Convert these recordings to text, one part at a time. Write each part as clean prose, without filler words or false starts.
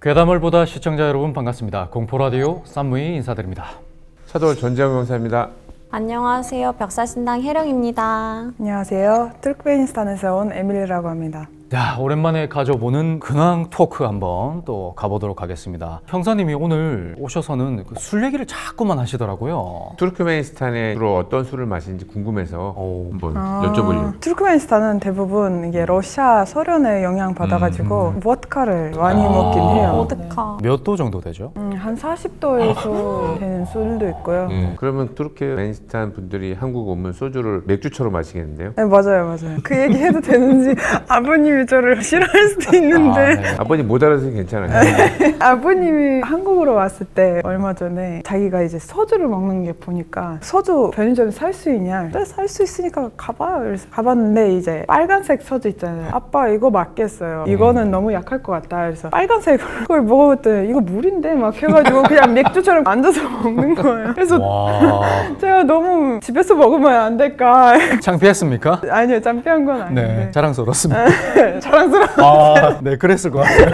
괴담을 보다 시청자 여러분 반갑습니다. 공포라디오 쌈무이 인사드립니다. 차돌 전재영 형사입니다. 안녕하세요. 벽사신당 혜령입니다. 안녕하세요. 투르크메니스탄에서 온 에밀리라고 합니다. 자, 오랜만에 가져보는 근황 토크 한번 또 가보도록 하겠습니다. 형사님이 오늘 오셔서는 술 얘기를 자꾸만 하시더라고요. 투르크메니스탄에 주로 어떤 술을 마시는지 궁금해서 한번 여쭤보려고. 투르크메니스탄은 대부분 이게 러시아, 소련의 영향 받아가지고 보드카를 많이 먹긴 해요. 보드카. 몇 도 정도 되죠? 한 40도에서 되는 술도 있고요. 그러면 투르크메니스탄 분들이 한국 오면 소주를 맥주처럼 마시겠는데요? 네, 맞아요. 그 얘기 해도 되는지 아버님이 저를 싫어할 수도 있는데 네. 아버님 못 알아서 괜찮아요. 아버님이 한국으로 왔을 때 얼마 전에 자기가 이제 소주를 먹는 게 보니까 소주 편의점에 살 수 있냐? 살 수 있으니까 가봐. 그래서 가봤는데 이제 빨간색 소주 있잖아요. 아빠 이거 맞겠어요. 이거는 너무 약할 것 같다. 그래서 빨간색 그걸 먹어봤더니 이거 물인데 막 해가지고 그냥 맥주처럼 앉아서 먹는 거예요. 그래서 와, 제가 너무 집에서 먹으면 안 될까? 창피했습니까? 아니요, 짬피한 건 아닌데. 네, 자랑스럽습니다. 자랑스러워. 아, 네, 그랬을 것 같아요.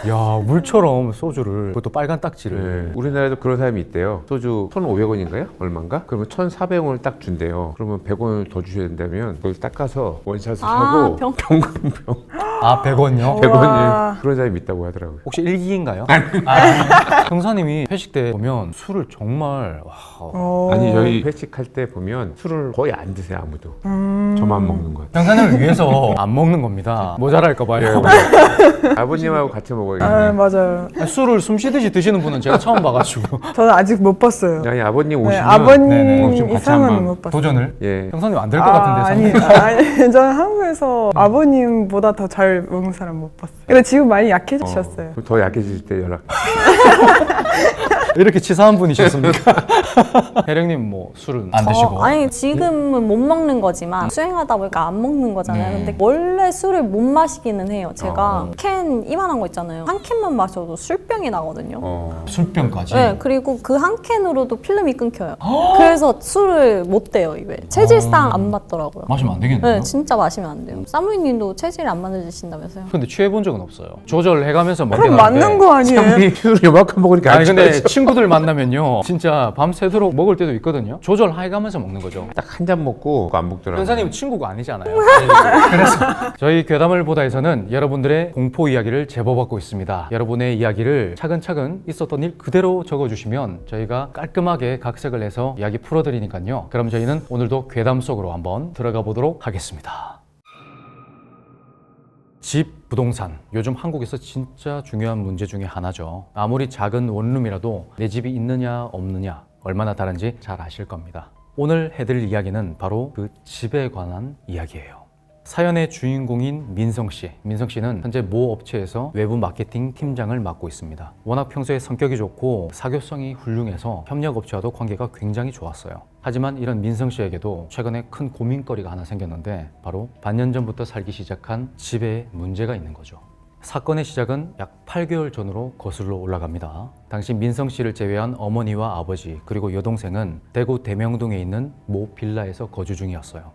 야, 물처럼 소주를, 그것도 빨간 딱지를. 네. 우리나라에도 그런 사람이 있대요. 소주 1,500원인가요? 얼마인가? 그러면 1,400원을 딱 준대요. 그러면 100원을 더 주셔야 된다면 그걸 닦아서 원샷을 하고 병. 병 아, 100원요? 100원이 그런 사람이 있다고 하더라고요. 혹시 일기인가요? 아, 형사님이 회식 때 보면 술을 정말 아니 저희 회식할 때 보면 술을 거의 안 드세요 아무도. 저만 먹는 것 같아요. 형사님을 위해서 안 먹는 겁니다. 모자랄까 봐요. 아버님하고 같이 먹어야겠네요. 아, 맞아요. 술을 숨 쉬듯이 드시는 분은 제가 처음 봐가지고 저는 아직 못 봤어요. 아니 아버님 네, 오시면 아버님 네네. 좀 같이 이상은 한번 못 봤어요. 도전을. 예. 형사님 안 될 것 같은데. 아니, 상당히. 아니, 저는 한국에서 아버님보다 더 잘 먹는 사람 못 봤어요. 근데 지금 많이 약해지셨어요. 그럼 더 약해질 때 연락. 이렇게 치사한 분이셨습니까? 혜령님 뭐 술은 안 드시고. 아니 지금은 못 먹는 거지만 수행하다 보니까 안 먹는 거잖아요. 근데 원래 술을 못 마시기는 해요. 제가 캔 이만한 거 있잖아요. 한 캔만 마셔도 술병이 나거든요. 술병까지. 네, 그리고 그 한 캔으로도 필름이 끊겨요. 그래서 술을 못 대요, 입에. 체질상 안 맞더라고요. 마시면 안 되겠네요. 네, 진짜 마시면 안 돼요. 사무이님도 체질이 안 맞으신다면서요? 근데 취해본 적은 없어요. 조절해가면서 먹긴 그럼 하는데. 맞는 거 아니에요? 술 요만큼 먹으니까 안 아니 근데 취하죠. 친구들 만나면요 진짜 밤새도록 먹을 때도 있거든요. 조절해가면서 먹는 거죠. 딱 한 잔 먹고 안 먹더라고요. 현사님은 친구가 아니잖아요. 그래서 저희 괴담을 보다에서는 여러분들의 공포 이야기를 제보받고 있습니다. 여러분의 이야기를 차근차근 있었던 일 그대로 적어주시면 저희가 깔끔하게 각색을 해서 이야기 풀어드리니까요. 그럼 저희는 오늘도 괴담 속으로 한번 들어가 보도록 하겠습니다. 집, 부동산. 요즘 한국에서 진짜 중요한 문제 중에 하나죠. 아무리 작은 원룸이라도 내 집이 있느냐 없느냐 얼마나 다른지 잘 아실 겁니다. 오늘 해드릴 이야기는 바로 그 집에 관한 이야기예요. 사연의 주인공인 민성 씨. 민성 씨는 현재 모 업체에서 외부 마케팅 팀장을 맡고 있습니다. 워낙 평소에 성격이 좋고 사교성이 훌륭해서 협력 업체와도 관계가 굉장히 좋았어요. 하지만 이런 민성 씨에게도 최근에 큰 고민거리가 하나 생겼는데 바로 반년 전부터 살기 시작한 집에 문제가 있는 거죠. 사건의 시작은 약 8개월 전으로 거슬러 올라갑니다. 당시 민성 씨를 제외한 어머니와 아버지 그리고 여동생은 대구 대명동에 있는 모 빌라에서 거주 중이었어요.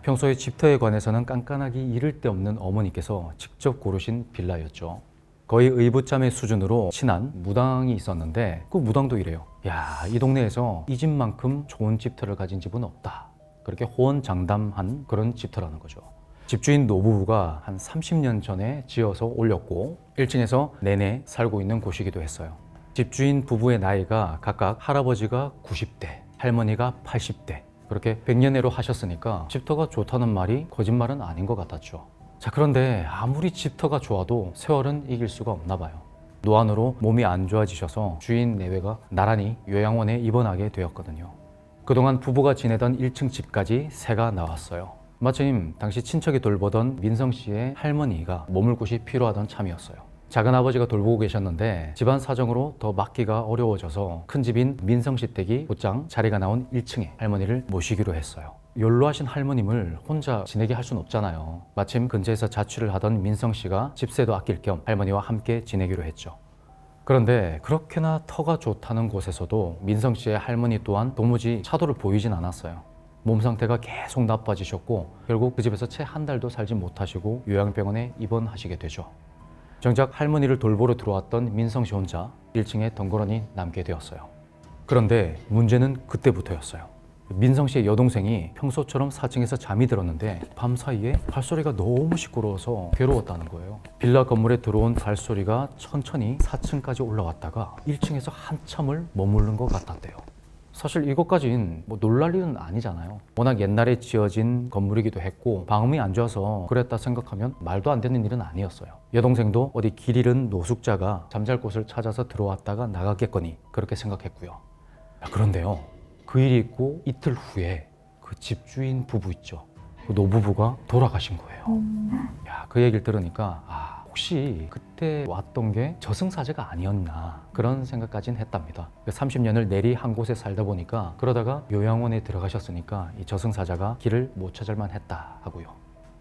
평소에 집터에 관해서는 깐깐하기 이를 데 없는 어머니께서 직접 고르신 빌라였죠. 거의 의붓자매 수준으로 친한 무당이 있었는데 그 무당도 이래요. 야, 이 동네에서 이 집만큼 좋은 집터를 가진 집은 없다. 그렇게 호언장담한 그런 집터라는 거죠. 집주인 노부부가 한 30년 전에 지어서 올렸고 1층에서 내내 살고 있는 곳이기도 했어요. 집주인 부부의 나이가 각각 할아버지가 90대, 할머니가 80대 그렇게 100년내로 하셨으니까 집터가 좋다는 말이 거짓말은 아닌 것 같았죠. 자, 그런데 아무리 집터가 좋아도 세월은 이길 수가 없나 봐요. 노안으로 몸이 안 좋아지셔서 주인 내외가 나란히 요양원에 입원하게 되었거든요. 그동안 부부가 지내던 1층 집까지 새가 나왔어요. 마침 당시 친척이 돌보던 민성 씨의 할머니가 머물 곳이 필요하던 참이었어요. 작은 아버지가 돌보고 계셨는데 집안 사정으로 더 맡기가 어려워져서 큰 집인 민성 씨 댁이 곧장 자리가 나온 1층에 할머니를 모시기로 했어요. 연로하신 할머님을 혼자 지내게 할 수는 없잖아요. 마침 근처에서 자취를 하던 민성 씨가 집세도 아낄 겸 할머니와 함께 지내기로 했죠. 그런데 그렇게나 터가 좋다는 곳에서도 민성 씨의 할머니 또한 도무지 차도를 보이진 않았어요. 몸 상태가 계속 나빠지셨고 결국 그 집에서 채 한 달도 살지 못하시고 요양병원에 입원하시게 되죠. 정작 할머니를 돌보러 들어왔던 민성 씨 혼자 1층에 덩그러니 남게 되었어요. 그런데 문제는 그때부터였어요. 민성 씨의 여동생이 평소처럼 4층에서 잠이 들었는데 밤사이에 발소리가 너무 시끄러워서 괴로웠다는 거예요. 빌라 건물에 들어온 발소리가 천천히 4층까지 올라왔다가 1층에서 한참을 머무른 것 같았대요. 사실 이것까진 뭐 놀랄 일은 아니잖아요. 워낙 옛날에 지어진 건물이기도 했고 방음이 안 좋아서 그랬다 생각하면 말도 안 되는 일은 아니었어요. 여동생도 어디 길 잃은 노숙자가 잠잘 곳을 찾아서 들어왔다가 나가겠거니 그렇게 생각했고요. 그런데요, 그 일이 있고 이틀 후에 그 집주인 부부 있죠. 그 노부부가 돌아가신 거예요. 야, 그 얘기를 들으니까 혹시 그때 왔던 게 저승사자가 아니었나 그런 생각까지는 했답니다. 30년을 내리 한 곳에 살다 보니까 그러다가 요양원에 들어가셨으니까 이 저승사자가 길을 못 찾을 만했다 하고요.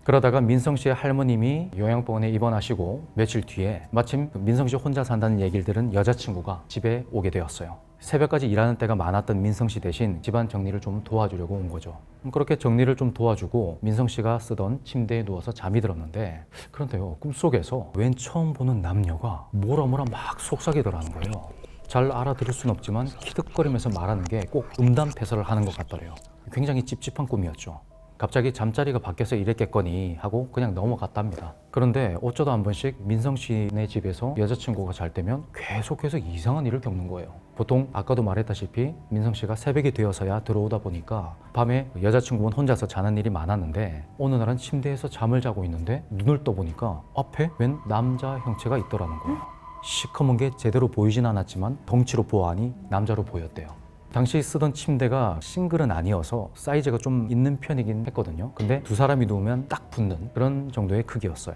그러다가 민성 씨의 할머님이 요양병원에 입원하시고 며칠 뒤에 마침 민성 씨 혼자 산다는 얘기를 들은 여자친구가 집에 오게 되었어요. 새벽까지 일하는 때가 많았던 민성 씨 대신 집안 정리를 좀 도와주려고 온 거죠. 그렇게 정리를 좀 도와주고 민성 씨가 쓰던 침대에 누워서 잠이 들었는데, 그런데요, 꿈속에서 웬 처음 보는 남녀가 뭐라 막 속삭이더라는 거예요. 잘 알아들을 순 없지만 키득거리면서 말하는 게 꼭 음담패설을 하는 것 같더래요. 굉장히 찝찝한 꿈이었죠. 갑자기 잠자리가 바뀌어서 이랬겠거니 하고 그냥 넘어갔답니다. 그런데 어쩌다 한 번씩 민성 씨네 집에서 여자친구가 잘 때면 계속해서 이상한 일을 겪는 거예요. 보통 아까도 말했다시피 민성 씨가 새벽이 되어서야 들어오다 보니까 밤에 여자친구는 혼자서 자는 일이 많았는데, 어느 날은 침대에서 잠을 자고 있는데 눈을 떠보니까 앞에 웬 남자 형체가 있더라는 거예요. 시커먼 게 제대로 보이진 않았지만 덩치로 보아하니 남자로 보였대요. 당시 쓰던 침대가 싱글은 아니어서 사이즈가 좀 있는 편이긴 했거든요. 근데 두 사람이 누우면 딱 붙는 그런 정도의 크기였어요.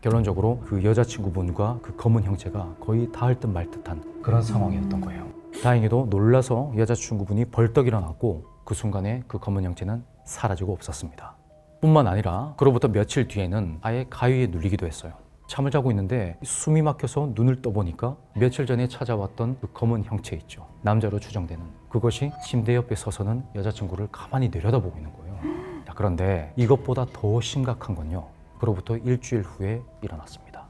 결론적으로 그 여자친구분과 그 검은 형체가 거의 닿을 듯 말 듯한 그런 상황이었던 거예요. 다행히도 놀라서 여자친구분이 벌떡 일어났고 그 순간에 그 검은 형체는 사라지고 없었습니다. 뿐만 아니라 그로부터 며칠 뒤에는 아예 가위에 눌리기도 했어요. 잠을 자고 있는데 숨이 막혀서 눈을 떠보니까 며칠 전에 찾아왔던 그 검은 형체 있죠. 남자로 추정되는 그것이 침대 옆에 서서는 여자친구를 가만히 내려다보고 있는 거예요. 그런데 이것보다 더 심각한 건요, 그로부터 일주일 후에 일어났습니다.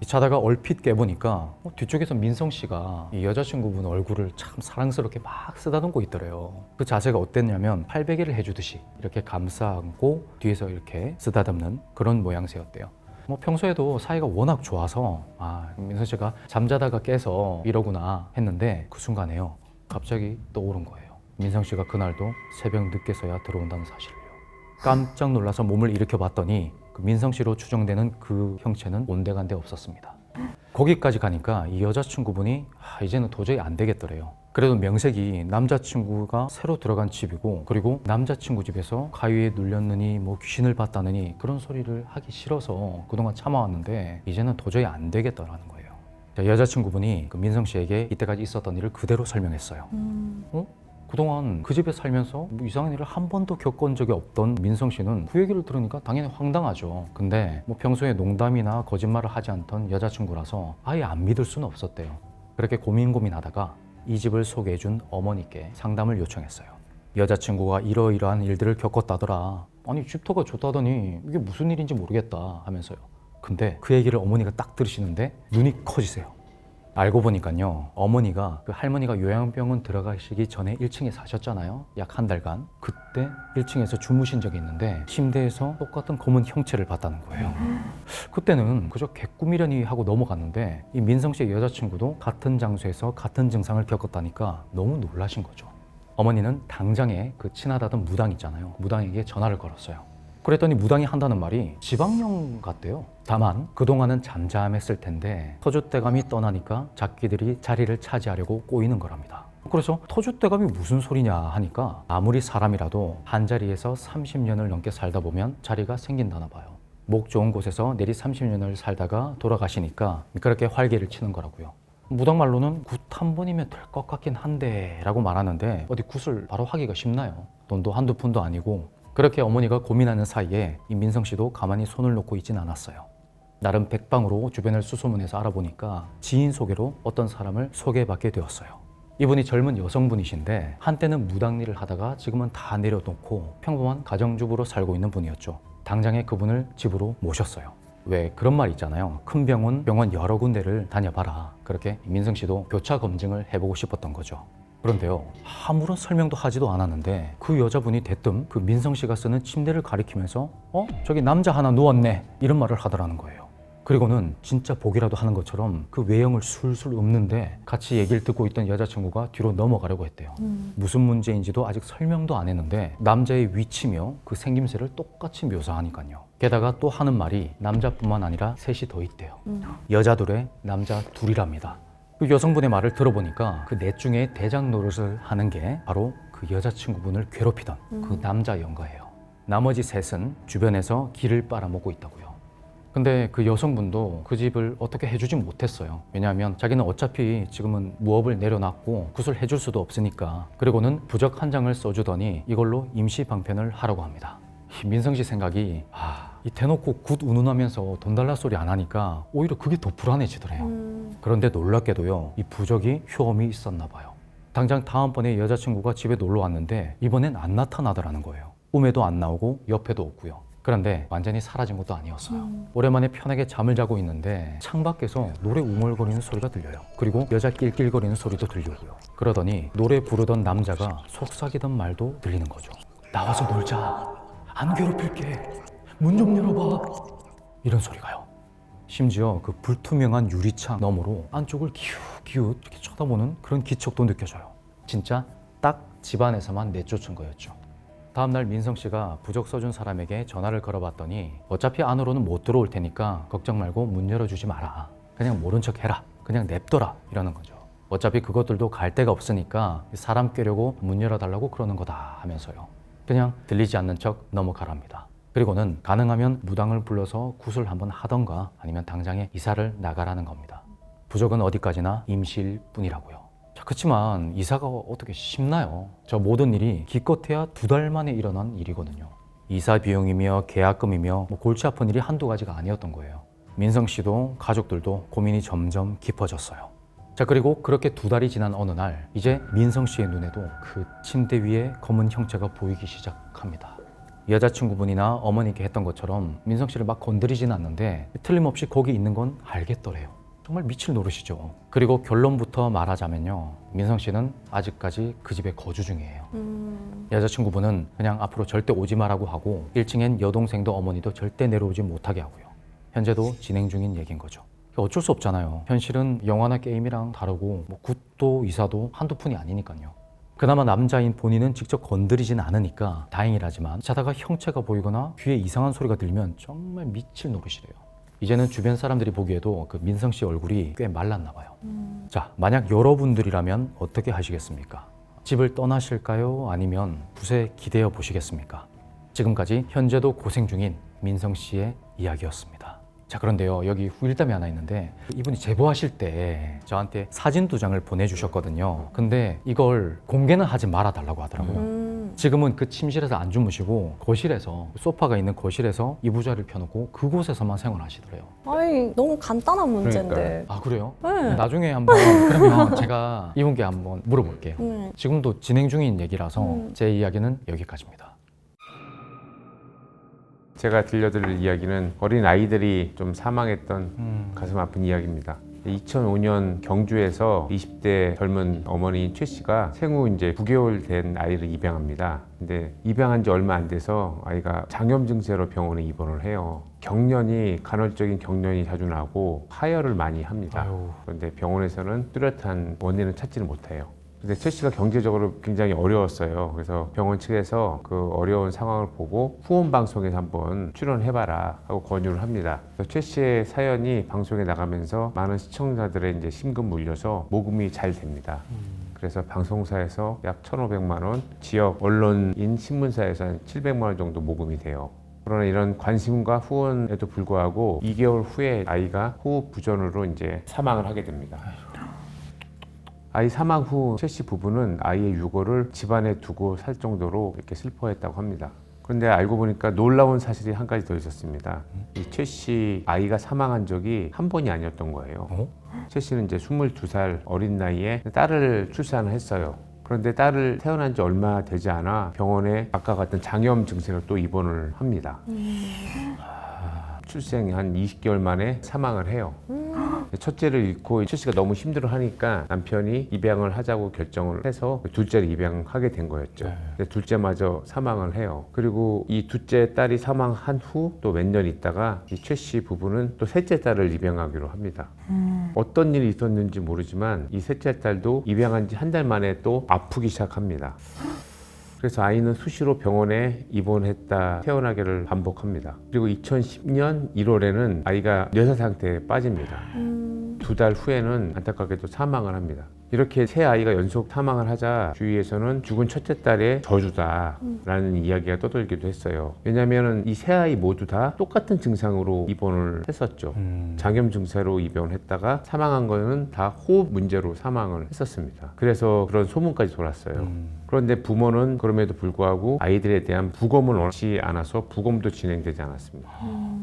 자다가 얼핏 깨보니까 뒤쪽에서 민성 씨가 이 여자친구분 얼굴을 참 사랑스럽게 막 쓰다듬고 있더래요. 그 자세가 어땠냐면 팔베개를 해주듯이 이렇게 감싸 안고 뒤에서 이렇게 쓰다듬는 그런 모양새였대요. 평소에도 사이가 워낙 좋아서 민성 씨가 잠자다가 깨서 이러구나 했는데, 그 순간에요, 갑자기 떠오른 거예요. 민성 씨가 그날도 새벽 늦게서야 들어온다는 사실을요. 깜짝 놀라서 몸을 일으켜 봤더니 그 민성 씨로 추정되는 그 형체는 온데간데 없었습니다. 거기까지 가니까 이 여자친구분이 이제는 도저히 안 되겠더래요. 그래도 명색이 남자친구가 새로 들어간 집이고, 그리고 남자친구 집에서 가위에 눌렸느니 뭐 귀신을 봤다느니 그런 소리를 하기 싫어서 그동안 참아왔는데 이제는 도저히 안 되겠다라는 거예요. 여자친구분이 그 민성 씨에게 이때까지 있었던 일을 그대로 설명했어요. 그동안 그 집에 살면서 뭐 이상한 일을 한 번도 겪은 적이 없던 민성 씨는 그 얘기를 들으니까 당연히 황당하죠. 근데 뭐 평소에 농담이나 거짓말을 하지 않던 여자친구라서 아예 안 믿을 수는 없었대요. 그렇게 고민하다가 이 집을 소개해준 어머니께 상담을 요청했어요. 여자친구가 이러이러한 일들을 겪었다더라. 아니 집터가 좋다더니 이게 무슨 일인지 모르겠다 하면서요. 근데 그 얘기를 어머니가 딱 들으시는데 눈이 커지세요. 알고 보니까요, 어머니가 그 할머니가 요양병원 들어가시기 전에 1층에 사셨잖아요. 약 한 달간. 그때 1층에서 주무신 적이 있는데 침대에서 똑같은 검은 형체를 봤다는 거예요. 그때는 그저 개꿈이려니 하고 넘어갔는데 이 민성 씨의 여자친구도 같은 장소에서 같은 증상을 겪었다니까 너무 놀라신 거죠. 어머니는 당장에 그 친하다던 무당 있잖아요. 무당에게 전화를 걸었어요. 그랬더니 무당이 한다는 말이 지방령 같대요. 다만 그동안은 잠잠했을 텐데 터줏대감이 떠나니까 자기들이 자리를 차지하려고 꼬이는 거랍니다. 그래서 터줏대감이 무슨 소리냐 하니까 아무리 사람이라도 한자리에서 30년을 넘게 살다 보면 자리가 생긴다나 봐요. 목 좋은 곳에서 내리 30년을 살다가 돌아가시니까 그렇게 활개를 치는 거라고요. 무당 말로는 굿 한 번이면 될 것 같긴 한데 라고 말하는데 어디 굿을 바로 하기가 쉽나요? 돈도 한두 푼도 아니고. 그렇게 어머니가 고민하는 사이에 이 민성 씨도 가만히 손을 놓고 있진 않았어요. 나름 백방으로 주변을 수소문해서 알아보니까 지인 소개로 어떤 사람을 소개받게 되었어요. 이분이 젊은 여성분이신데 한때는 무당 일을 하다가 지금은 다 내려놓고 평범한 가정주부로 살고 있는 분이었죠. 당장에 그분을 집으로 모셨어요. 왜 그런 말 있잖아요. 큰 병원 여러 군데를 다녀봐라. 그렇게 민성 씨도 교차 검증을 해보고 싶었던 거죠. 그런데요, 아무런 설명도 하지도 않았는데 그 여자분이 대뜸 그 민성 씨가 쓰는 침대를 가리키면서 저기 남자 하나 누웠네 이런 말을 하더라는 거예요. 그리고는 진짜 보기라도 하는 것처럼 그 외형을 술술 읊는데 같이 얘기를 듣고 있던 여자친구가 뒤로 넘어가려고 했대요. 무슨 문제인지도 아직 설명도 안 했는데 남자의 위치며 그 생김새를 똑같이 묘사하니까요. 게다가 또 하는 말이 남자뿐만 아니라 셋이 더 있대요. 여자 둘에 남자 둘이랍니다. 그 여성분의 말을 들어보니까 그 넷 중에 대장 노릇을 하는 게 바로 그 여자친구분을 괴롭히던 그 남자 연가예요. 나머지 셋은 주변에서 기를 빨아먹고 있다고요. 근데 그 여성분도 그 집을 어떻게 해주지 못했어요. 왜냐하면 자기는 어차피 지금은 무업을 내려놨고 구슬해줄 수도 없으니까. 그리고는 부적 한 장을 써주더니 이걸로 임시 방편을 하라고 합니다. 민성 씨 생각이 이 대놓고 굿 운운하면서 돈 달라 소리 안 하니까 오히려 그게 더 불안해지더래요. 그런데 놀랍게도요, 이 부적이 효험이 있었나 봐요. 당장 다음번에 여자친구가 집에 놀러 왔는데 이번엔 안 나타나더라는 거예요. 꿈에도 안 나오고 옆에도 없고요. 그런데 완전히 사라진 것도 아니었어요. 오랜만에 편하게 잠을 자고 있는데 창밖에서 노래 웅얼거리는 소리가 들려요. 그리고 여자 낄낄거리는 소리도 들리고요. 그러더니 노래 부르던 남자가 속삭이던 말도 들리는 거죠. 나와서 놀자. 안 괴롭힐게. 문 좀 열어봐. 이런 소리가요. 심지어 그 불투명한 유리창 너머로 안쪽을 기웃기웃 이렇게 쳐다보는 그런 기척도 느껴져요. 진짜 딱 집안에서만 내쫓은 거였죠. 다음날 민성 씨가 부적 써준 사람에게 전화를 걸어봤더니 어차피 안으로는 못 들어올 테니까 걱정 말고 문 열어주지 마라. 그냥 모른 척 해라. 그냥 냅둬라. 이러는 거죠. 어차피 그것들도 갈 데가 없으니까 사람 꿰려고 문 열어달라고 그러는 거다 하면서요. 그냥 들리지 않는 척 넘어가랍니다. 그리고는 가능하면 무당을 불러서 굿을 한번 하던가 아니면 당장에 이사를 나가라는 겁니다. 부적은 어디까지나 임시일 뿐이라고요. 그렇지만 이사가 어떻게 쉽나요? 저 모든 일이 기껏해야 2달 만에 일어난 일이거든요. 이사 비용이며 계약금이며 골치 아픈 일이 한두 가지가 아니었던 거예요. 민성 씨도 가족들도 고민이 점점 깊어졌어요. 자, 그리고 그렇게 2달이 지난 어느 날 이제 민성 씨의 눈에도 그 침대 위에 검은 형체가 보이기 시작합니다. 여자친구분이나 어머니께 했던 것처럼 민성 씨를 막 건드리진 않는데 틀림없이 거기 있는 건 알겠더래요. 정말 미칠 노릇이죠. 그리고 결론부터 말하자면요, 민성 씨는 아직까지 그 집에 거주 중이에요. 여자친구분은 그냥 앞으로 절대 오지 마라고 하고 1층엔 여동생도 어머니도 절대 내려오지 못하게 하고요. 현재도 진행 중인 얘기인 거죠. 어쩔 수 없잖아요. 현실은 영화나 게임이랑 다르고 굿도 이사도 한두 푼이 아니니까요. 그나마 남자인 본인은 직접 건드리진 않으니까 다행이라지만 자다가 형체가 보이거나 귀에 이상한 소리가 들면 정말 미칠 노릇이래요. 이제는 주변 사람들이 보기에도 그 민성 씨 얼굴이 꽤 말랐나 봐요. 자, 만약 여러분들이라면 어떻게 하시겠습니까? 집을 떠나실까요? 아니면 굿에 기대어 보시겠습니까? 지금까지 현재도 고생 중인 민성 씨의 이야기였습니다. 자, 그런데요, 여기 후일담이 하나 있는데 이분이 제보하실 때 저한테 사진 2장을 보내주셨거든요. 근데 이걸 공개는 하지 말아달라고 하더라고요. 지금은 그 침실에서 안 주무시고 거실에서, 소파가 있는 거실에서 이부자리를 펴놓고 그곳에서만 생활하시더래요. 아니, 너무 간단한 문제인데. 그러니까요. 아, 그래요? 네. 나중에 한번 그러면 제가 이분께 한번 물어볼게요. 네. 지금도 진행 중인 얘기라서 제 이야기는 여기까지입니다. 제가 들려드릴 이야기는 어린 아이들이 좀 사망했던 가슴 아픈 이야기입니다. 2005년 경주에서 20대 젊은 어머니 최 씨가 생후 이제 9개월 된 아이를 입양합니다. 근데 입양한 지 얼마 안 돼서 아이가 장염 증세로 병원에 입원을 해요. 간헐적인 경련이 자주 나고 하혈을 많이 합니다. 아유. 그런데 병원에서는 뚜렷한 원인을 찾지는 못해요. 근데 최 씨가 경제적으로 굉장히 어려웠어요. 그래서 병원 측에서 그 어려운 상황을 보고 후원 방송에서 한번 출연해봐라 하고 권유를 합니다. 그래서 최 씨의 사연이 방송에 나가면서 많은 시청자들의 이제 심금 물려서 모금이 잘 됩니다. 그래서 방송사에서 약 1,500만 원, 지역 언론인 신문사에서 한 700만 원 정도 모금이 돼요. 그러나 이런 관심과 후원에도 불구하고 2개월 후에 아이가 호흡 부전으로 이제 사망을 하게 됩니다. 아이 사망 후 최 씨 부부는 아이의 유골을 집안에 두고 살 정도로 이렇게 슬퍼했다고 합니다. 그런데 알고 보니까 놀라운 사실이 한 가지 더 있었습니다. 이 최 씨 아이가 사망한 적이 한 번이 아니었던 거예요. 최 씨는 이제 22살 어린 나이에 딸을 출산을 했어요. 그런데 딸을 태어난 지 얼마 되지 않아 병원에 아까 같은 장염 증세로 또 입원을 합니다. 출생 한 20개월 만에 사망을 해요. 첫째를 잃고 최 씨가 너무 힘들어하니까 남편이 입양을 하자고 결정을 해서 둘째를 입양하게 된 거였죠. 근데 둘째마저 사망을 해요. 그리고 이 둘째 딸이 사망한 후 또 몇 년 있다가 이 최 씨 부부는 또 셋째 딸을 입양하기로 합니다. 어떤 일이 있었는지 모르지만 이 셋째 딸도 입양한 지 한 달 만에 또 아프기 시작합니다. 그래서 아이는 수시로 병원에 입원했다 태어나기를 반복합니다. 그리고 2010년 1월에는 아이가 뇌사 상태에 빠집니다. 2달 후에는 안타깝게도 사망을 합니다. 이렇게 세 아이가 연속 사망을 하자 주위에서는 죽은 첫째 딸의 저주다라는 이야기가 떠돌기도 했어요. 왜냐하면 이 세 아이 모두 다 똑같은 증상으로 입원을 했었죠. 장염 증세로 입원했다가 사망한 거는 다 호흡 문제로 사망을 했었습니다. 그래서 그런 소문까지 돌았어요. 그런데 부모는 그럼에도 불구하고 아이들에 대한 부검을 원치 않아서 부검도 진행되지 않았습니다.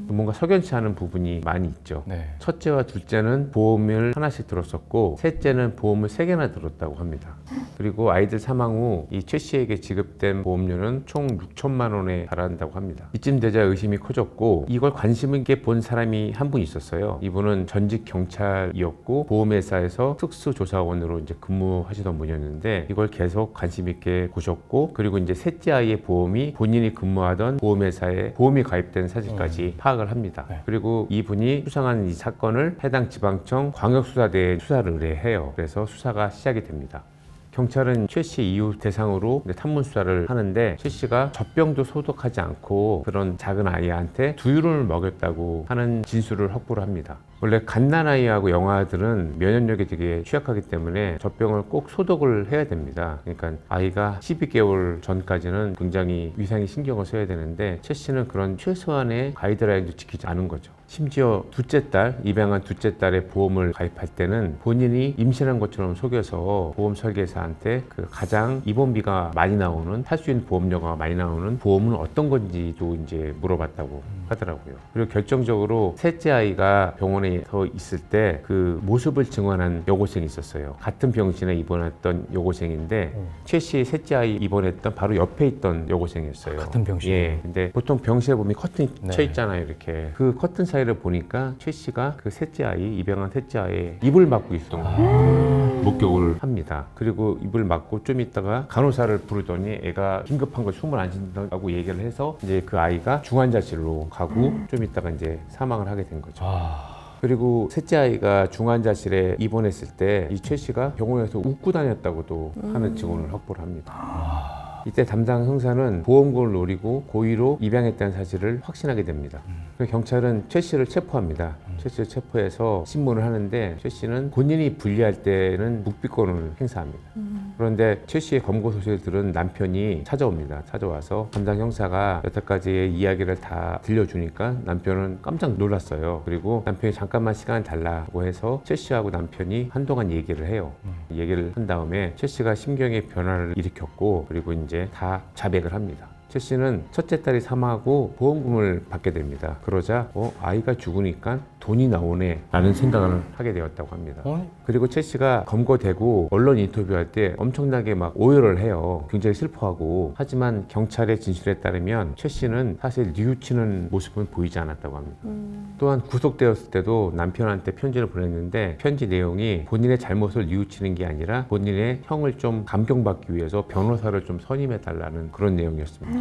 뭔가 석연치 않은 부분이 많이 있죠. 네. 첫째와 둘째는 보험을 하나씩 들었었고 셋째는 보험을 3개나 들었다고 합니다. 그리고 아이들 사망 후 이 최 씨에게 지급된 보험료는 총 6천만 원에 달한다고 합니다. 이쯤 되자 의심이 커졌고 이걸 관심 있게 본 사람이 한 분 있었어요. 이분은 전직 경찰이었고 보험회사에서 특수조사원으로 이제 근무하시던 분이었는데 이걸 계속 관심 있게 보셨고 그리고 이제 셋째 아이의 보험이 본인이 근무하던 보험회사에 보험이 가입된 사실까지 파악을 합니다. 네. 그리고 이분이 수상한 이 사건을 해당 지방청 광역수사대에 수사를 의뢰해요. 그래서 수사가 시작이 됩니다. 경찰은 최 씨 이후 대상으로 탐문 수사를 하는데 최 씨가 젖병도 소독하지 않고 그런 작은 아이한테 두유를 먹였다고 하는 진술을 확보를 합니다. 원래 갓난아이하고 영아들은 면역력이 되게 취약하기 때문에 젖병을 꼭 소독을 해야 됩니다. 그러니까 아이가 12개월 전까지는 굉장히 위생에 신경을 써야 되는데 최 씨는 그런 최소한의 가이드라인도 지키지 않은 거죠. 심지어 둘째 딸, 입양한 둘째 딸의 보험을 가입할 때는 본인이 임신한 것처럼 속여서 보험 설계사한테 그 가장 입원비가 많이 나오는, 할 수 있는 보험료가 많이 나오는 보험은 어떤 건지도 이제 물어봤다고 하더라고요. 그리고 결정적으로 셋째 아이가 병원에 서 있을 때 그 모습을 증언한 여고생이 있었어요. 같은 병실에 입원했던 여고생인데 최 씨의 셋째 아이 입원했던 바로 옆에 있던 여고생이었어요. 같은 병실. 예. 근데 보통 병실에 보면 커튼이 네. 쳐 있잖아요, 이렇게. 그 커튼 사이를 보니까 최 씨가 그 셋째 아이, 입양한 셋째 아이의 입을 막고 있었던 걸 목격을 합니다. 그리고 입을 막고 좀 있다가 간호사를 부르더니 애가 긴급한 걸 숨을 안 쉰다고 얘기를 해서 이제 그 아이가 중환자실로 가고 좀 있다가 이제 사망을 하게 된 거죠. 그리고 셋째 아이가 중환자실에 입원했을 때 이 최 씨가 병원에서 웃고 다녔다고도 하는 증언을 확보를 합니다. 이때 담당 형사는 보험금을 노리고 고의로 입양했다는 사실을 확신하게 됩니다. 그래서 경찰은 최 씨를 체포합니다. 최 씨를 체포해서 신문을 하는데 최 씨는 본인이 불리할 때는 묵비권을 행사합니다. 그런데 최 씨의 검거 소식을 들은 남편이 찾아옵니다. 찾아와서 담당 형사가 여태까지의 이야기를 다 들려주니까 남편은 깜짝 놀랐어요. 그리고 남편이 잠깐만 시간을 달라고 해서 최 씨하고 남편이 한동안 얘기를 해요. 얘기를 한 다음에 최 씨가 심경의 변화를 일으켰고 그리고 이제 다 자백을 합니다. 최 씨는 첫째 딸이 사망하고 보험금을 받게 됩니다. 그러자 아이가 죽으니까 돈이 나오네 라는 생각을 하게 되었다고 합니다. 그리고 최 씨가 검거되고 언론 인터뷰할 때 엄청나게 막 오열을 해요. 굉장히 슬퍼하고. 하지만 경찰의 진술에 따르면 최 씨는 사실 뉘우치는 모습은 보이지 않았다고 합니다. 또한 구속되었을 때도 남편한테 편지를 보냈는데 편지 내용이 본인의 잘못을 뉘우치는 게 아니라 본인의 형을 좀 감경받기 위해서 변호사를 좀 선임해달라는 그런 내용이었습니다.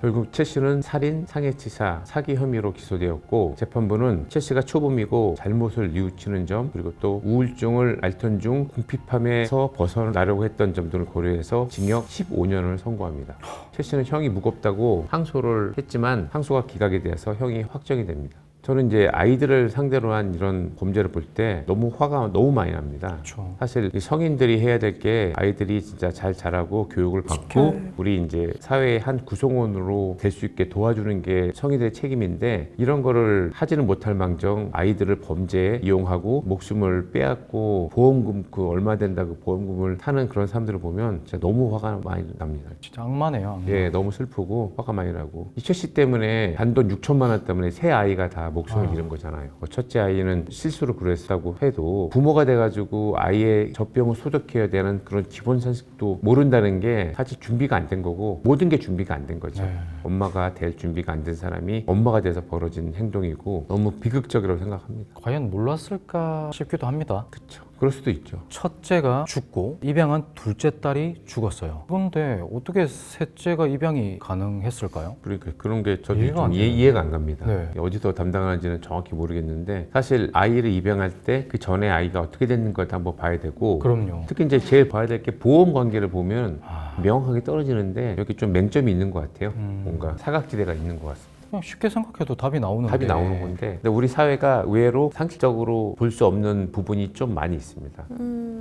결국 최 씨는 살인, 상해치사, 사기 혐의로 기소되었고 재판부는 최 씨가 초범이고 잘못을 뉘우치는 점 그리고 또 우울증을 앓던 중 궁핍함에서 벗어나려고 했던 점들을 고려해서 징역 15년을 선고합니다. 최 씨는 형이 무겁다고 항소를 했지만 항소가 기각이 돼서 형이 확정이 됩니다. 저는 이제 아이들을 상대로 한 이런 범죄를 볼 때 너무 화가 너무 많이 납니다. 그렇죠. 사실 이 성인들이 해야 될 게 아이들이 진짜 잘 자라고 교육을 받고 우리 이제 사회의 한 구성원으로 될 수 있게 도와주는 게 성인들의 책임인데 이런 거를 하지는 못할 망정 아이들을 범죄에 이용하고 목숨을 빼앗고 보험금 그 얼마 된다고 보험금을 타는 그런 사람들을 보면 진짜 너무 화가 많이 납니다. 진짜 악마네요. 악마. 예, 너무 슬프고 화가 많이 나고 이 최 씨 때문에 단돈 6천만 원 때문에 세 아이가 다 목숨을 잃은 거잖아요. 첫째 아이는 실수로 그랬다고 해도 부모가 돼가지고 아이의 젖병을 소독해야 되는 그런 기본 상식도 모른다는 게 사실 준비가 안 된 거고 모든 게 준비가 안 된 거죠. 네. 엄마가 될 준비가 안 된 사람이 엄마가 돼서 벌어진 행동이고 너무 비극적이라고 생각합니다. 과연 몰랐을까 싶기도 합니다. 그렇죠. 그럴 수도 있죠. 첫째가 죽고 입양한 둘째 딸이 죽었어요. 그런데 어떻게 셋째가 입양이 가능했을까요? 그러니까 그런 게 저도 이해가 좀 안 되네요. 이해가 안 갑니다. 네. 어디서 담당하는지는 정확히 모르겠는데 사실 아이를 입양할 때 그 전에 아이가 어떻게 됐는 걸 한번 봐야 되고 그럼요. 특히 이제 제일 봐야 될 게 보험 관계를 보면 아, 명확하게 떨어지는데 여기 좀 맹점이 있는 것 같아요. 음. 뭔가 사각지대가 있는 것 같습니다. 그냥 쉽게 생각해도 답이 나오는데 답이 나오는 건데 근데 우리 사회가 의외로 상식적으로 볼 수 없는 부분이 좀 많이 있습니다.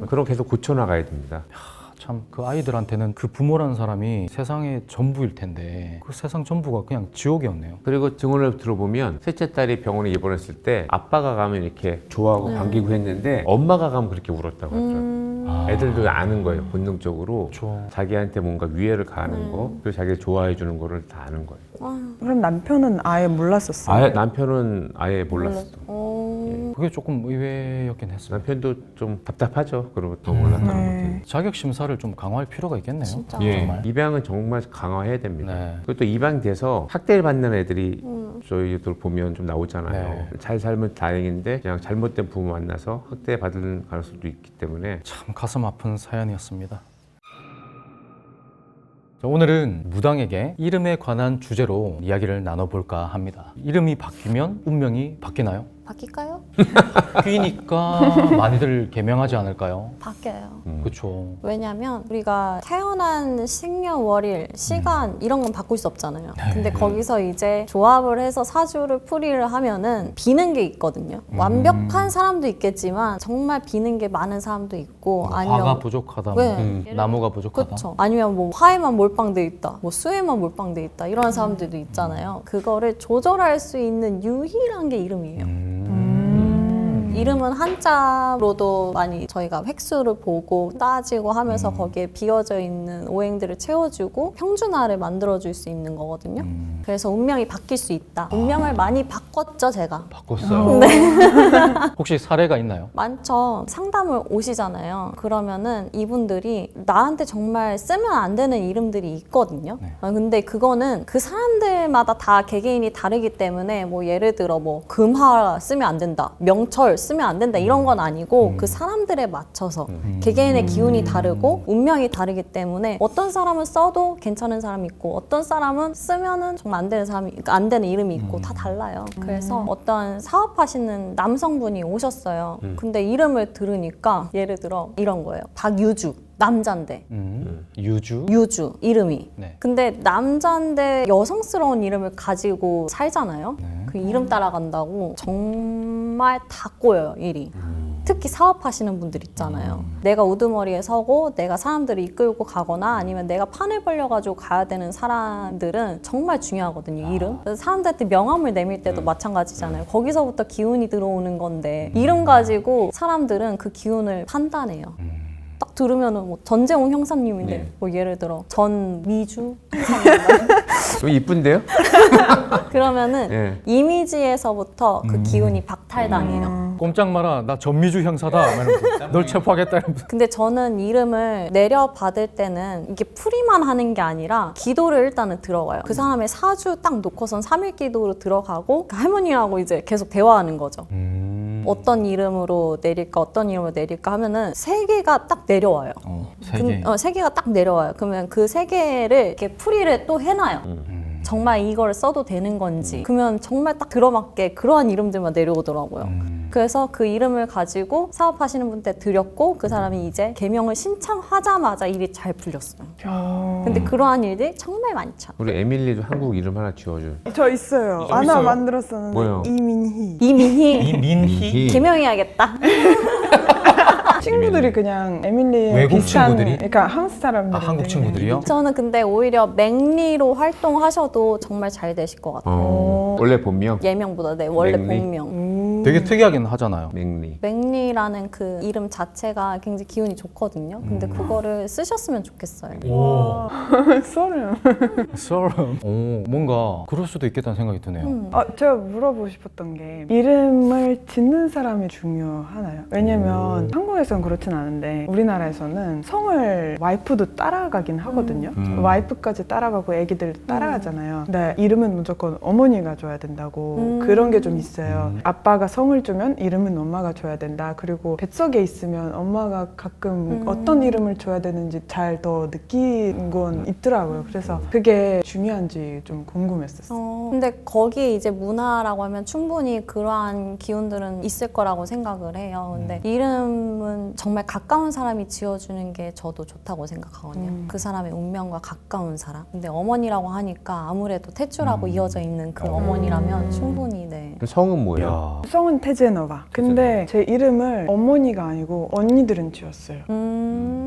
그럼 계속 고쳐나가야 됩니다. 참 그 아이들한테는 그 부모라는 사람이 세상의 전부일 텐데 그 세상 전부가 그냥 지옥이었네요. 그리고 증언을 들어보면 셋째 딸이 병원에 입원했을 때 아빠가 가면 이렇게 좋아하고 반기고 했는데 엄마가 가면 그렇게 울었다고 하더라고요. 애들도 아는 거예요. 본능적으로 그렇죠. 자기한테 뭔가 위해를 가하는 거 그리고 자기를 좋아해 주는 거를 다 아는 거예요. 그럼 남편은 아예 몰랐었어요. 아예 남편은 아예 몰랐어. 그게 조금 의외였긴 했어요. 남편도 좀 답답하죠. 그러고 더 몰랐다는 네. 자격 심사를 좀 강화할 필요가 있겠네요. 진짜. 것도. 예, 정말. 입양은 정말 강화해야 됩니다. 네. 그리고 또 입양돼서 학대를 받는 애들이 저희들 보면 좀 나오잖아요. 네. 잘 살면 다행인데 그냥 잘못된 부모 만나서 학대 받는 가능성도 있기 때문에 참 가슴 아픈 사연이었습니다. 자, 오늘은 무당에게 이름에 관한 주제로 이야기를 나눠볼까 합니다. 이름이 바뀌면 운명이 바뀌나요? 바뀔까요? 바뀌니까 많이들 개명하지 않을까요? 바뀌어요. 그렇죠. 왜냐면 우리가 태어난 생년월일, 시간 이런 건 바꿀 수 없잖아요. 근데 거기서 이제 조합을 해서 사주를 풀이를 하면은 비는 게 있거든요. 완벽한 사람도 있겠지만 정말 비는 게 많은 사람도 있고 화가 부족하다, 네. 나무가 부족하다. 그렇죠. 아니면 뭐 화에만 몰빵돼 있다, 뭐 수에만 몰빵돼 있다 이런 사람들도 있잖아요. 그거를 조절할 수 있는 유일한 게 이름이에요. 이름은 한자로도 많이 저희가 획수를 보고 따지고 하면서 거기에 비어져 있는 오행들을 채워주고 평준화를 만들어줄 수 있는 거거든요. 그래서 운명이 바뀔 수 있다. 운명을 많이 바꿨죠, 제가. 바꿨어요. 혹시 사례가 있나요? 많죠. 상담을 오시잖아요. 그러면은 이분들이 나한테 정말 쓰면 안 되는 이름들이 있거든요. 네. 근데 그거는 그 사람들마다 다 개개인이 다르기 때문에 뭐 예를 들어 뭐 금화 쓰면 안 된다, 명철 쓰면 안 된다 이런 건 아니고 그 사람들에 맞춰서 개개인의 기운이 다르고 운명이 다르기 때문에 어떤 사람은 써도 괜찮은 사람이 있고 어떤 사람은 쓰면은 정말 안 되는 사람이 안 되는 이름이 있고 다 달라요. 그래서 어떤 사업하시는 남성분이 오셨어요. 근데 이름을 들으니까 예를 들어 이런 거예요. 박유주. 남잔데 유주. 이름이. 네. 근데 남잔데 여성스러운 이름을 가지고 살잖아요. 네. 그 이름 따라간다고 정말 다 꼬여요, 일이. 특히 사업하시는 분들 있잖아요. 내가 우두머리에 서고 내가 사람들을 이끌고 가거나 아니면 내가 판을 벌려가지고 가야 되는 사람들은 정말 중요하거든요, 이름. 그래서 사람들한테 명함을 내밀 때도 마찬가지잖아요. 거기서부터 기운이 들어오는 건데 이름 가지고 사람들은 그 기운을 판단해요. 딱 들으면은 뭐 전재홍 형사님인데 네. 뭐 예를 들어 전미주 좀 이쁜데요? 그러면은 예. 이미지에서부터 그 기운이 박탈당해요. 꼼짝 마라, 나 전미주 형사다. 이러면서 널 체포하겠다. 이러면서. 근데 저는 이름을 내려받을 때는 이게 풀이만 하는 게 아니라 기도를 일단은 들어가요. 그 사람의 사주 딱 놓고선 3일 기도로 들어가고 그 할머니하고 이제 계속 대화하는 거죠. 어떤 이름으로 내릴까 어떤 이름으로 내릴까 하면은 3개가 딱 내려와요. 세 개. 3개가 딱 내려와요. 그러면 그 3개를 이렇게 풀이를 또 해놔요. 정말 이걸 써도 되는 건지. 그러면 정말 딱 들어맞게 그러한 이름들만 내려오더라고요. 그래서 그 이름을 가지고 사업하시는 분한테 드렸고 그 사람이 이제 개명을 신청하자마자 일이 잘 풀렸어요. 근데 그러한 일들이 정말 많죠. 우리 에밀리도 한국 이름 하나 지어줘. 저 있어요. 하나 만들었었는데 뭐요? 이민희. 이민희 이민희. 개명해야겠다. 친구들이 그냥 에밀리 외국 비슷한, 친구들이? 그러니까 한국 사람들. 한국 친구들이요? 저는 근데 오히려 맹리로 활동하셔도 정말 잘 되실 것 같아요. 원래 본명? 예명보다 네 원래 맹리? 본명. 되게 특이하긴 하잖아요. 맹리. 맥리라는 그 이름 자체가 굉장히 기운이 좋거든요. 근데 그거를 쓰셨으면 좋겠어요. 오, 소름. 소름. 오, 뭔가 그럴 수도 있겠다는 생각이 드네요. 제가 물어보고 싶었던 게 이름을 짓는 사람이 중요하나요? 왜냐면 한국에서는 그렇진 않은데 우리나라에서는 성을 와이프도 따라가긴 하거든요. 와이프까지 따라가고 애기들도 따라가잖아요. 근데 이름은 무조건 어머니가 줘야 된다고 그런 게 좀 있어요. 아빠가 성을 주면 이름은 엄마가 줘야 된다. 그리고 뱃속에 있으면 엄마가 가끔 어떤 이름을 줘야 되는지 잘 더 느낀 건 있더라고요. 그래서 그게 중요한지 좀 궁금했었어요. 근데 거기에 이제 문화라고 하면 충분히 그러한 기운들은 있을 거라고 생각을 해요. 근데 이름은 정말 가까운 사람이 지어주는 게 저도 좋다고 생각하거든요. 그 사람의 운명과 가까운 사람. 근데 어머니라고 하니까 아무래도 태출하고 이어져 있는 그 어머니라면 충분히 네. 성은 뭐예요? 야, 성은 테제노바. 근데 제 이름을 어머니가 아니고 언니들은 지었어요.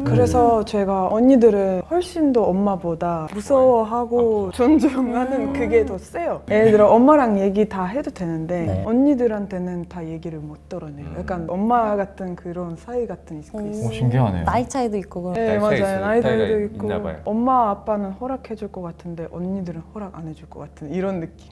그래서 제가 언니들은 훨씬 더 엄마보다 무서워하고 존중하는 그게 더 세요. 예를 들어 엄마랑 얘기 다 해도 되는데 언니들한테는 다 얘기를 못 들어내요. 약간 엄마 같은 그런 사이 같은 게 오, 있어요. 신기하네요. 나이 차이도 있고 그런. 네, 나이 차이 맞아요. 있어요. 나이도 차이가 있고 있나 봐요. 엄마 아빠는 허락해줄 것 같은데 언니들은 허락 안 해줄 것 같은 이런 느낌.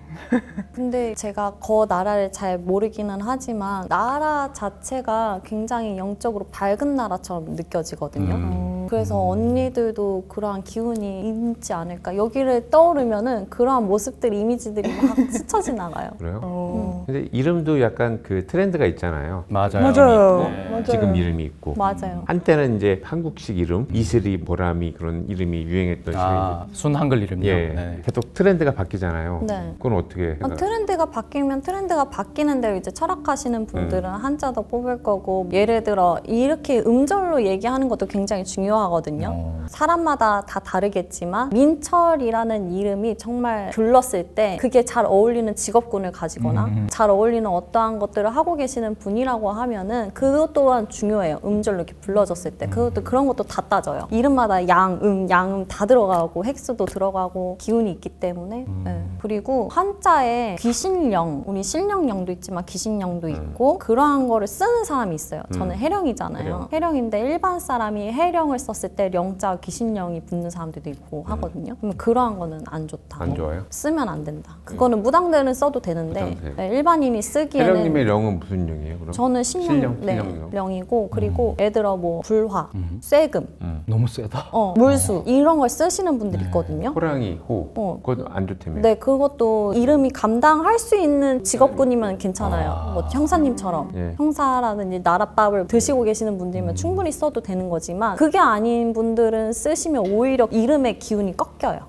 근데 제가 그 나라를 잘 모르기는 하지만 나라 자체가 굉장히 영적으로 밝은 나라처럼 느껴지거든요. 그래서 언니들도 그러한 기운이 있지 않을까. 여기를 떠오르면은 그러한 모습들, 이미지들이 막 스쳐 지나가요. 그래요? 근데 이름도 약간 그 트렌드가 있잖아요. 맞아요. 맞아요. 네. 맞아요. 지금 이름이 있고. 맞아요. 한때는 이제 한국식 이름, 이슬이, 보람이 그런 이름이 유행했던 시기죠. 아, 순 한글 이름이요. 예, 네. 계속 트렌드가 바뀌잖아요. 네. 그건 어떻게 생각하세요? 트렌드가 바뀌면 트렌드가 바뀌는 대로 이제 철학하시는 분들은 한자도 뽑을 거고, 예를 들어 이렇게 음절로 얘기하는 것도 굉장히 중요하거든요. 사람마다 다 다르겠지만 민철이라는 이름이 정말 불렀을 때 그게 잘 어울리는 직업군을 가지거나 잘 어울리는 어떠한 것들을 하고 계시는 분이라고 하면은 그것 또한 중요해요. 음절로 이렇게 불러졌을 때 그것도 그런 것도 다 따져요. 이름마다 양음 다 들어가고 획수도 들어가고 기운이 있기 때문에 네. 그리고 한자에 귀신령, 우리 신령령도 있지만 귀신령도 있고 그러한 거를 쓰는 사람이 있어요. 저는 해령이잖아요. 해령인데 일반 사람이 해령을 썼을 때 령자 귀신령이 붙는 사람들도 있고 하거든요. 그러면 그러한 거는 안 좋다. 안 좋아요? 쓰면 안 된다. 그거는 무당들은 써도 되는데 무당들. 네, 일반인이 쓰기에는 해령님의 령은 무슨 령이에요? 그럼? 저는 신령, 네, 신령. 령이고 그리고 예를 들어 뭐 불화, 쇠금, 너무 세다. 물수 이런 걸 쓰시는 분들이 있거든요. 호랑이, 호. 그것도 안 좋다며. 네, 그것도 이름이 감당할 수 있는 직업군이면 괜찮아요. 뭐 형사님처럼 예. 형사라든지 나랏밥을 드시고 계시는 분들이면 충분히 써도 되는 거지만 그게 아닌 분들은 쓰시면 오히려 이름의 기운이 꺾여요.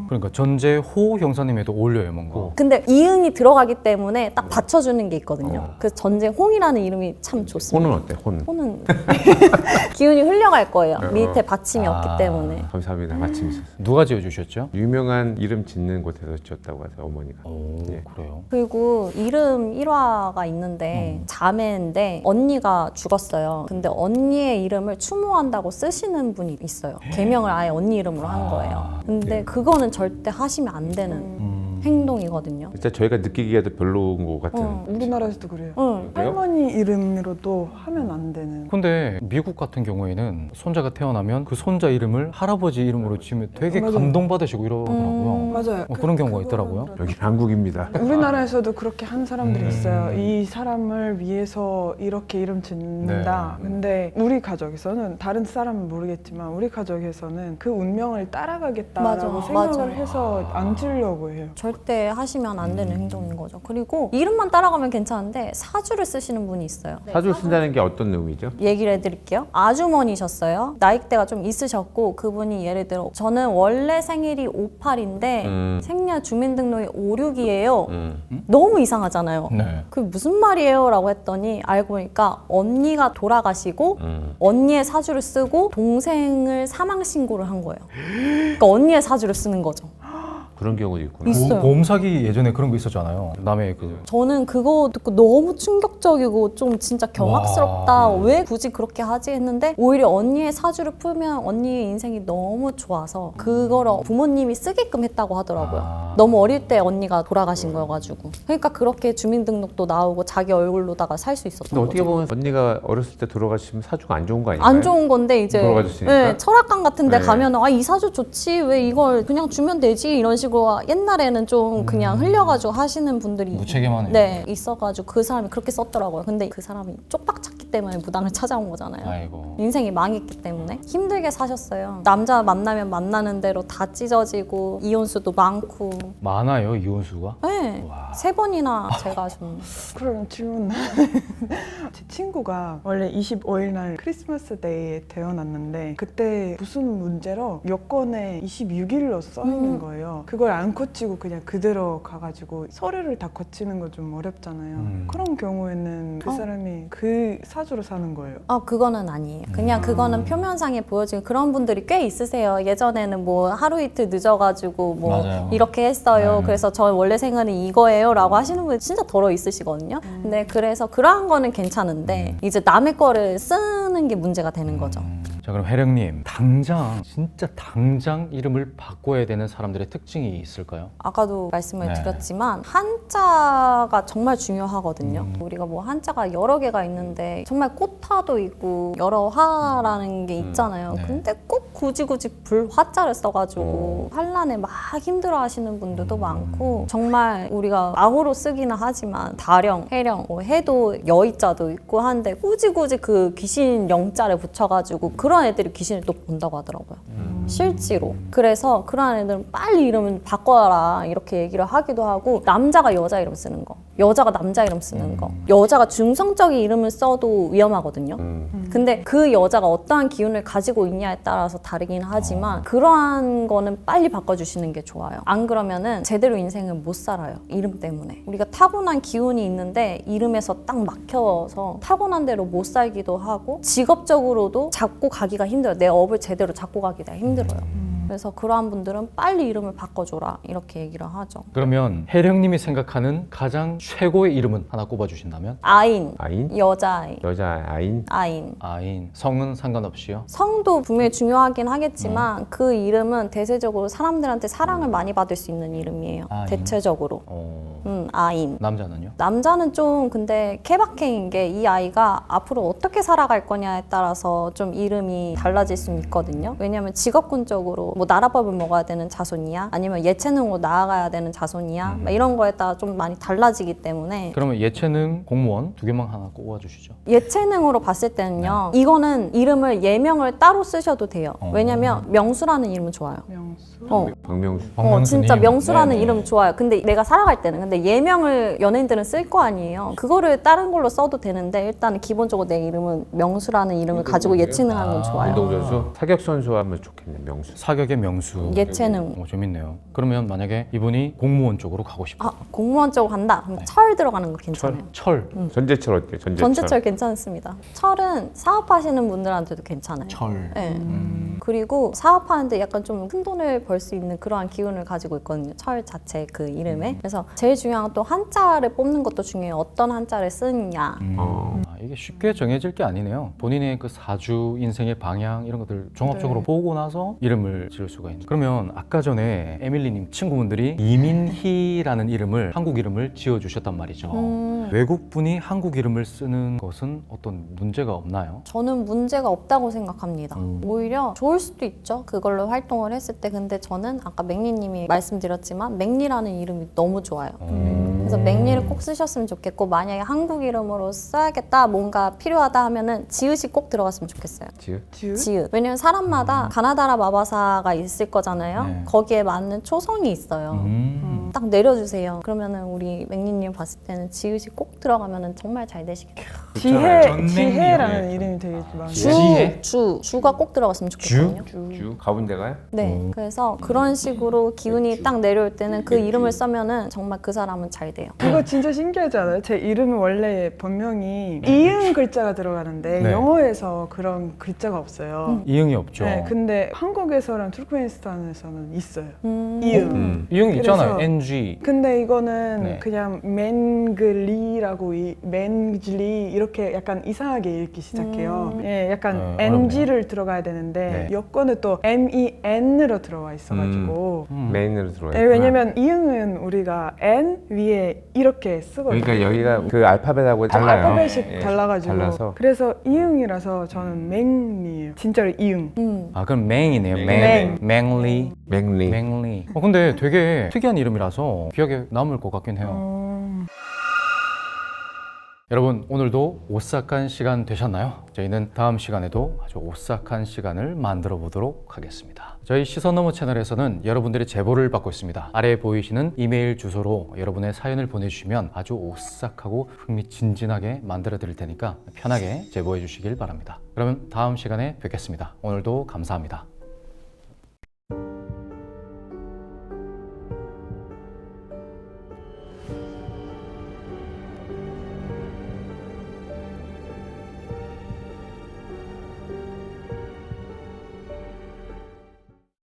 그러니까 전제호 형사님에도 어울려요, 뭔가. 근데 이응이 들어가기 때문에 딱 받쳐주는 게 있거든요. 그래서 전제홍이라는 이름이 참 좋습니다. 호는 어때? 혼. 호는 기운이 흘려갈 거예요. 밑에 받침이 없기 때문에. 감사합니다. 마침 있었어요. 누가 지어주셨죠? 유명한 이름 짓는 곳에서 지었다고 하세요, 어머니가. 오, 예. 그래요. 그리고 이름 일화가 있는데 자매인데 언니가 죽었어요. 근데 언니의 이름을 추모한다고 쓰시는 분이 있어요. 개명을 아예 언니 이름으로 한 거예요. 근데 그거는 절대 하시면 안 되는 행동이거든요. 진짜 저희가 느끼기에도 별로인 것 같은. 우리나라에서도 그래요. 응. 그래요? 할머니 이름으로도 하면 안 되는. 근데 미국 같은 경우에는 손자가 태어나면 그 손자 이름을 할아버지 이름으로 지으면 되게 맞아요. 감동받으시고 이러더라고요. 맞아요. 그런 경우가 있더라고요. 여기 한국입니다. 우리나라에서도 그렇게 하는 사람들이 있어요. 이 사람을 위해서 이렇게 이름 짓는다. 네. 근데 우리 가족에서는 다른 사람은 모르겠지만 우리 가족에서는 그 운명을 따라가겠다라고 맞아, 생각을 맞아. 해서 안 지으려고 해요. 절대 하시면 안 되는 행동인 거죠. 그리고 이름만 따라가면 괜찮은데 사주를 쓰시는 분이 있어요. 사주 쓴다는 게 어떤 의미죠? 얘기를 해드릴게요. 아주머니셨어요. 나이대가 좀 있으셨고 그분이 예를 들어 저는 원래 생일이 58인데 생년 주민등록이 56이에요. 너무 이상하잖아요. 네. 그게 무슨 말이에요? 라고 했더니 알고 보니까 언니가 돌아가시고 언니의 사주를 쓰고 동생을 사망신고를 한 거예요. 그러니까 언니의 사주를 쓰는 거죠. 그런 경우도 있구나. 있어요. 보험 사기 예전에 그런 거 있었잖아요. 남의 그 저는 그거 듣고 너무 충격적이고 좀 진짜 경악스럽다. 왜 굳이 그렇게 하지 했는데 오히려 언니의 사주를 풀면 언니의 인생이 너무 좋아서 그거를 부모님이 쓰게끔 했다고 하더라고요. 너무 어릴 때 언니가 돌아가신 거여가지고. 그러니까 그렇게 주민등록도 나오고 자기 얼굴로다가 살 수 있었던 근데 어떻게 거죠. 보면 언니가 어렸을 때 돌아가시면 사주가 안 좋은 거 아닌가요? 안 좋은 건데 이제 돌아가셨으니까? 네, 철학관 같은 데 네. 가면 이 사주 좋지 왜 이걸 그냥 주면 되지 이런 식으로 옛날에는 좀 그냥 흘려가지고 하시는 분들이 무책임하네요. 네, 있어가지고 그 사람이 그렇게 썼더라고요. 근데 그 사람이 쪽박 찾기 때문에 무당을 찾아온 거잖아요. 아이고. 인생이 망했기 때문에 힘들게 사셨어요. 남자 만나면 만나는 대로 다 찢어지고 이혼수도 많고. 많아요 이혼수가? 네, 와. 3번이나 제가 좀 그럼 질문. 제 친구가 원래 25일 날 크리스마스 데이에 태어났는데 그때 무슨 문제로 여권에 26일로 써 있는 거예요. 그걸 안 고치고 그냥 그대로 가가지고 서류를 다 고치는 거 좀 어렵잖아요. 그런 경우에는 그 사람이 그 사주로 사는 거예요. 그거는 아니에요. 그냥 그거는 표면상에 보여지는 그런 분들이 꽤 있으세요. 예전에는 뭐 하루 이틀 늦어가지고 뭐 맞아요. 이렇게 했어요. 네. 그래서 저 원래 생활은 이거예요 라고 하시는 분이 진짜 덜어 있으시거든요. 근데 그래서 그러한 거는 괜찮은데 이제 남의 거를 쓰는 게 문제가 되는 거죠. 자 그럼 혜령님 당장 진짜 당장 이름을 바꿔야 되는 사람들의 특징이 있을까요? 아까도 말씀을 네. 드렸지만 한자가 정말 중요하거든요. 우리가 뭐 한자가 여러 개가 있는데 정말 꽃화도 있고 여러 화라는 게 있잖아요. 네. 근데 꼭 굳이 불화자를 써가지고 환란에 막 힘들어하시는 분들도 많고 정말 우리가 악어로 쓰기는 하지만 다령, 해령, 해도 여의자도 있고 한데 굳이 그 귀신 영자를 붙여가지고 그런 애들이 귀신을 또 본다고 하더라고요. 실제로. 그래서 그런 애들은 빨리 이름을 바꿔라 이렇게 얘기를 하기도 하고 남자가 여자 이름 쓰는 거, 여자가 남자 이름 쓰는 거, 여자가 중성적인 이름을 써도 위험하거든요. 근데 그 여자가 어떠한 기운을 가지고 있냐에 따라서 다르긴 하지만 그러한 거는 빨리 바꿔주시는 게 좋아요. 안 그러면은 제대로 인생을 못 살아요. 이름 때문에. 우리가 타고난 기운이 있는데 이름에서 딱 막혀서 타고난 대로 못 살기도 하고 직업적으로도 잡고 가기가 힘들어요. 내 업을 제대로 잡고 가기가 힘들어요. 그래서 그러한 분들은 빨리 이름을 바꿔줘라 이렇게 얘기를 하죠. 그러면 혜령님이 생각하는 가장 최고의 이름은 하나 꼽아주신다면? 아인, 아인? 여자아이, 여자 아인? 아인. 아인, 성은 상관없이요? 성도 분명히 중요하긴 하겠지만 그 이름은 대체적으로 사람들한테 사랑을 많이 받을 수 있는 이름이에요. 아인. 대체적으로. 아인. 남자는요? 남자는 좀 근데 케바케인 게 이 아이가 앞으로 어떻게 살아갈 거냐에 따라서 좀 이름이 달라질 수 있거든요. 왜냐면 직업군적으로 뭐 나라법을 먹어야 되는 자손이야 아니면 예체능으로 나아가야 되는 자손이야 막 이런 거에 따라 좀 많이 달라지기 때문에 그러면 예체능 공무원 두 개만 하나 꼽아주시죠. 예체능으로 봤을 때는요 이거는 이름을 예명을 따로 쓰셔도 돼요. 왜냐면 명수라는 이름은 좋아요. 명수. 박명수. 진짜 명수라는 네네. 이름 좋아요. 근데 내가 살아갈 때는 근데 예명을 연예인들은 쓸 거 아니에요. 그거를 다른 걸로 써도 되는데 일단은 기본적으로 내 이름은 명수라는 이름을 가지고 예체능하는 건 좋아요. 운동선수? 사격 선수 하면 좋겠네. 명수. 사격의 명수. 예체능. 재밌네요. 그러면 만약에 이분이 공무원 쪽으로 가고 싶다. 공무원 쪽으로 간다. 그럼 철 들어가는 거 괜찮아요. 철. 전제철 어때요? 전제철. 전제철 괜찮습니다. 철은 사업하시는 분들한테도 괜찮아요. 철. 네. 그리고 사업하는데 약간 좀 큰 돈을 벌 수 있는 그러한 기운을 가지고 있거든요. 철 자체 그 이름에. 그래서 제일 중요한 건 또 한자를 뽑는 것도 중요해요. 어떤 한자를 쓰느냐. 이게 쉽게 정해질 게 아니네요. 본인의 그 사주, 인생의 방향 이런 것들 종합적으로 보고 나서 이름을 지을 수가 있는. 그러면 아까 전에 에밀리님 친구분들이 이민희라는 이름을 한국 이름을 지어주셨단 말이죠. 외국 분이 한국 이름을 쓰는 것은 어떤 문제가 없나요? 저는 문제가 없다고 생각합니다. 오히려 좋을 수도 있죠. 그걸로 활동을 했을 때. 근데 저는 아까 맥리님이 말씀드렸지만 맥리라는 이름이 너무 좋아요. 그래서 맥리를 꼭 쓰셨으면 좋겠고 만약에 한국 이름으로 써야겠다 뭔가 필요하다 하면은 지읒이 꼭 들어갔으면 좋겠어요. 지읒? 지읒? 지읒. 왜냐면 사람마다 가나다라 마바사가 있을 거잖아요. 네. 거기에 맞는 초성이 있어요. 딱 내려주세요. 그러면은 우리 맥리님 봤을 때는 지읒이 꼭 들어가면은 정말 잘 되시겠다. 지혜라는 이름이 되게 많아요. 지혜? 주가 꼭 들어갔으면 좋겠거든요. 쭉 가본 데가요? 네, 그래서 그런 식으로 기운이 딱 내려올 때는 그 이름을 쓰면은 정말 그 사람은 잘 돼요. 이거 진짜 신기하지 않아요? 제 이름은 원래 본명이 이응 글자가 들어가는데 네. 영어에서 그런 글자가 없어요. 이응이 없죠. 네, 근데 한국에서랑 투르크메니스탄에서는 있어요. 이응. 이응 있잖아요. 그래서- NG. 근데 이거는 네. 그냥 맹글리라고 맹글리 이렇게 약간 이상하게 읽기 시작해요. 예, 약간 NG를 들어가야 되는데 네. 여권에 또 MEN으로 들어와 있어가지고 메인으로 들어와요. 네, 왜냐면 이응은 우리가 N 위에 이렇게 쓰거든요. 그러니까 여기가 그 알파벳하고 달라요. 알파벳이 예, 달라가지고 달라서 그래서 이응이라서 저는 맹리예요. 진짜로 이응. 아 그럼 맹이네요. 맹. 맹리. 맥리. 맹리. 근데 되게 특이한 이름이라서 기억에 남을 것 같긴 해요. 여러분 오늘도 오싹한 시간 되셨나요? 저희는 다음 시간에도 아주 오싹한 시간을 만들어 보도록 하겠습니다. 저희 시선너머 채널에서는 여러분들의 제보를 받고 있습니다. 아래에 보이시는 이메일 주소로 여러분의 사연을 보내주시면 아주 오싹하고 흥미진진하게 만들어 드릴 테니까 편하게 제보해 주시길 바랍니다. 그러면 다음 시간에 뵙겠습니다. 오늘도 감사합니다.